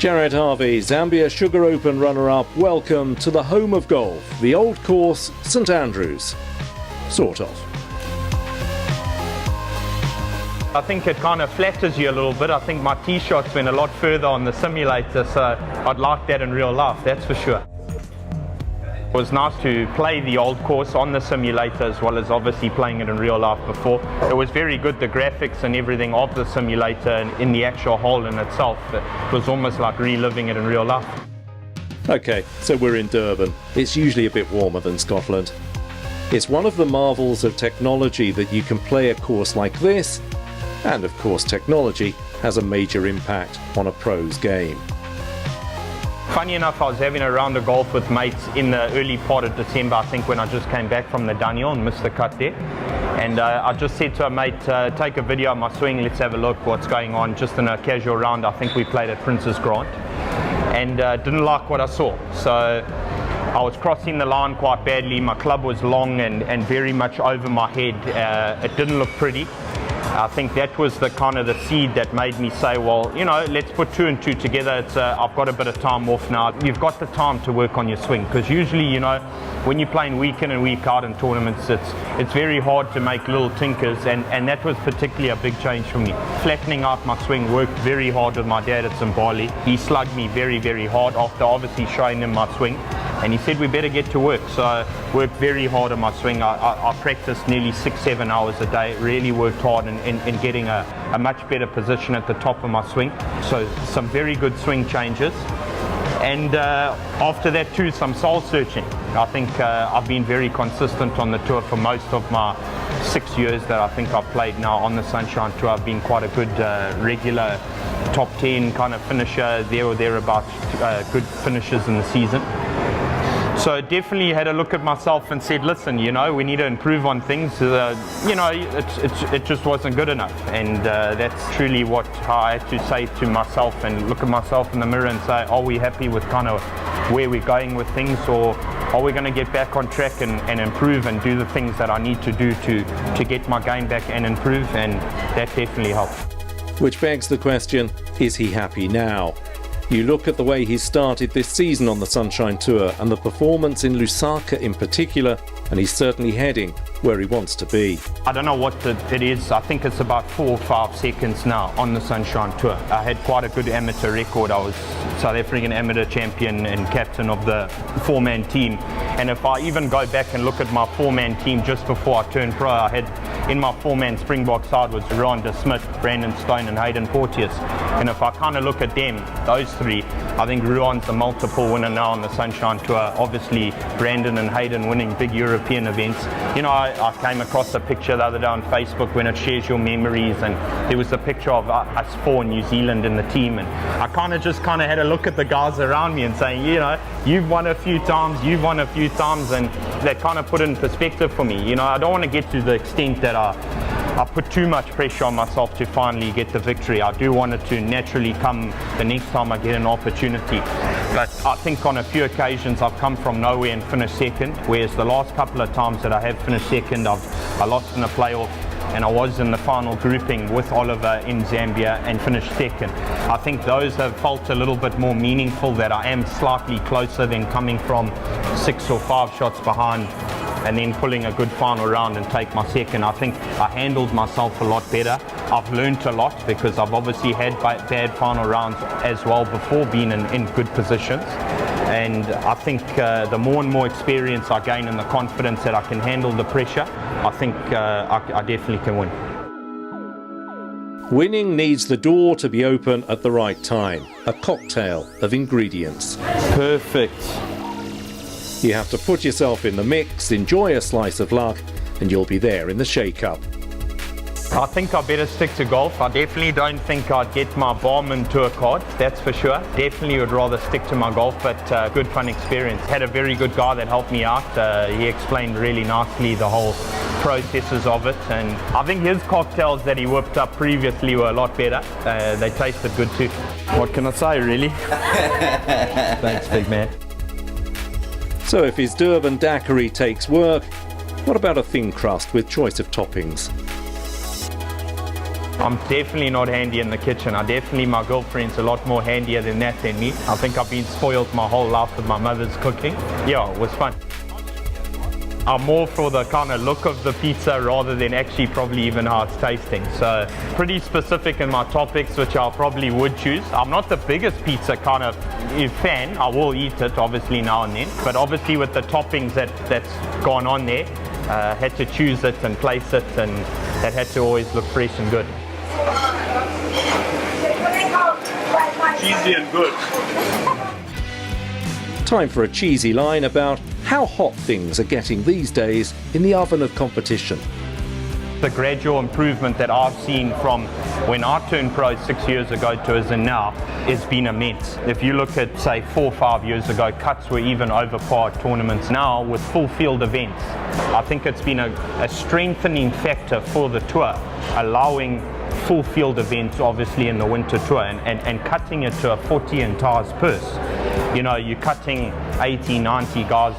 Jared Harvey, Zambia Sugar Open runner-up, welcome to the home of golf, the old course, St Andrews. Sort of. I think it kind of flatters you a little bit. I think my tee shots went a lot further on the simulator, so I'd like that in real life, that's for sure. It was nice to play the old course on the simulator as well as obviously playing it in real life before. It was very good, the graphics and everything of the simulator and in the actual hole in itself. It was almost like reliving it in real life. Okay, so we're in Durban. It's usually a bit warmer than Scotland. It's one of the marvels of technology that you can play a course like this, and of course technology has a major impact on a pro's game. Funny enough, I was having a round of golf with mates in the early part of December, I think, when I just came back from the Daniel and missed the cut there. And I just said to a mate, take a video of my swing, let's have a look what's going on, just in a casual round. I think we played at Princess Grant, and didn't like what I saw. So I was crossing the line quite badly, my club was long and very much over my head. It didn't look pretty. I think that was the kind of the seed that made me say, well, you know, let's put two and two together. I've got a bit of time off now. You've got the time to work on your swing, because usually, you know, when you're playing week in and week out in tournaments, it's very hard to make little tinkers, and that was particularly a big change for me. Flattening out my swing, worked very hard with my dad at Zimbabwe. He slugged me very, very hard after obviously showing him my swing, and he said we better get to work. So I worked very hard on my swing. I practiced nearly 6-7 hours a day, really worked hard in getting a much better position at the top of my swing. So some very good swing changes. And after that too, some soul searching. I think I've been very consistent on the tour for most of my 6 years that I think I've played now on the Sunshine Tour. I've been quite a good regular top 10 kind of finisher, there or thereabouts, good finishes in the season. So definitely had a look at myself and said, listen, you know, we need to improve on things. You know, it just wasn't good enough. And that's truly what I had to say to myself, and look at myself in the mirror and say, are we happy with kind of where we're going with things, or are we going to get back on track and improve and do the things that I need to do to get my game back and improve? And that definitely helped. Which begs the question, is he happy now? You look at the way he started this season on the Sunshine Tour and the performance in Lusaka in particular, and he's certainly heading where he wants to be. I don't know what it is. I think it's about 4 or 5 seconds now on the Sunshine Tour. I had quite a good amateur record. I was South African amateur champion and captain of the 4-man team. And if I even go back and look at my 4-man team just before I turned pro, I had in my 4-man Springbok side was Rhonda Smith, Brandon Stone and Hayden Porteous. And if I kind of look at them, those three, I think Ruan's a multiple winner now on the Sunshine Tour. Obviously, Brandon and Hayden winning big European events. You know, I came across a picture the other day on Facebook when it shares your memories, and there was a picture of us 4 in New Zealand in the team, and I kind of had a look at the guys around me and saying, you know, you've won a few times, you've won a few times, and that kind of put it in perspective for me. You know, I don't want to get to the extent that I put too much pressure on myself to finally get the victory. I do want it to naturally come the next time I get an opportunity. But I think on a few occasions I've come from nowhere and finished second, whereas the last couple of times that I have finished second, I lost in the playoff, and I was in the final grouping with Oliver in Zambia and finished second. I think those have felt a little bit more meaningful, that I am slightly closer than coming from 6 or 5 shots behind and then pulling a good final round and take my second. I think I handled myself a lot better. I've learned a lot because I've obviously had bad final rounds as well before, being in good positions. And I think the more and more experience I gain and the confidence that I can handle the pressure, I think I definitely can win. Winning needs the door to be open at the right time. A cocktail of ingredients. Perfect. You have to put yourself in the mix, enjoy a slice of luck, and you'll be there in the shake-up. I think I better stick to golf. I definitely don't think I'd get my Barman Tour card, that's for sure. Definitely would rather stick to my golf, but good fun experience. Had a very good guy that helped me out. He explained really nicely the whole processes of it, and I think his cocktails that he whipped up previously were a lot better. They tasted good too. What can I say, really? Thanks, big man. So if his Durban daiquiri takes work, what about a thin crust with choice of toppings? I'm definitely not handy in the kitchen. My girlfriend's a lot more handier than that than me. I think I've been spoiled my whole life with my mother's cooking. Yeah, it was fun. I'm more for the kind of look of the pizza rather than actually probably even how it's tasting. So pretty specific in my topics, which I probably would choose. I'm not the biggest pizza kind of fan. I will eat it obviously now and then, but obviously with the toppings that's gone on there, had to choose it and place it, and that had to always look fresh and good. Cheesy and good. Time for a cheesy line about how hot things are getting these days in the oven of competition. The gradual improvement that I've seen from when I turned pro 6 years ago to as in now has been immense. If you look at, say, 4 or 5 years ago, cuts were even over par at tournaments. Now, with full field events, I think it's been a strengthening factor for the tour, allowing full field events obviously in the winter tour, and cutting it to a 40 in tires purse. You know, you're cutting 80, 90 guys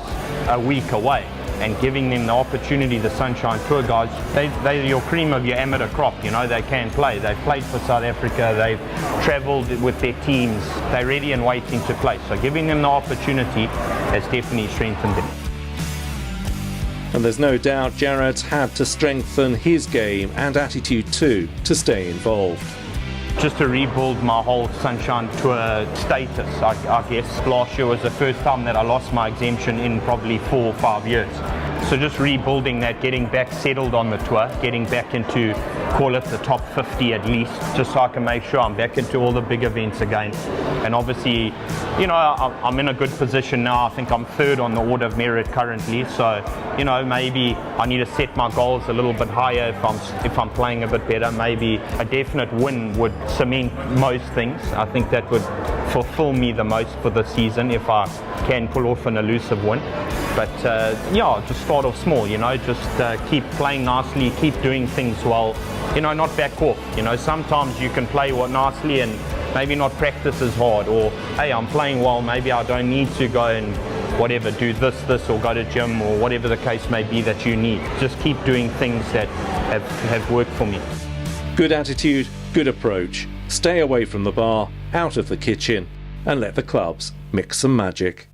a week away and giving them the opportunity, the Sunshine Tour guys, they're your cream of your amateur crop. You know, they can play. They've played for South Africa, they've travelled with their teams, they're ready and waiting to play. So giving them the opportunity has definitely strengthened them. And there's no doubt Jared's had to strengthen his game and attitude too to stay involved. Just to rebuild my whole Sunshine Tour status, I guess. Last year was the first time that I lost my exemption in probably 4 or 5 years. So just rebuilding that, getting back settled on the tour, getting back into, call it the top 50 at least, just so I can make sure I'm back into all the big events again. And obviously, you know, I'm in a good position now. I think I'm third on the order of merit currently. So, you know, maybe I need to set my goals a little bit higher if I'm playing a bit better. Maybe a definite win would cement most things. I think that would fulfill me the most for the season if I can pull off an elusive win. But yeah, just start off small, you know, just keep playing nicely, keep doing things well, you know, not back off. You know, sometimes you can play nicely and maybe not practice as hard, or hey, I'm playing well, maybe I don't need to go and whatever, do this or go to gym or whatever the case may be that you need. Just keep doing things that have worked for me. Good attitude, good approach. Stay away from the bar, out of the kitchen, and let the clubs mix some magic.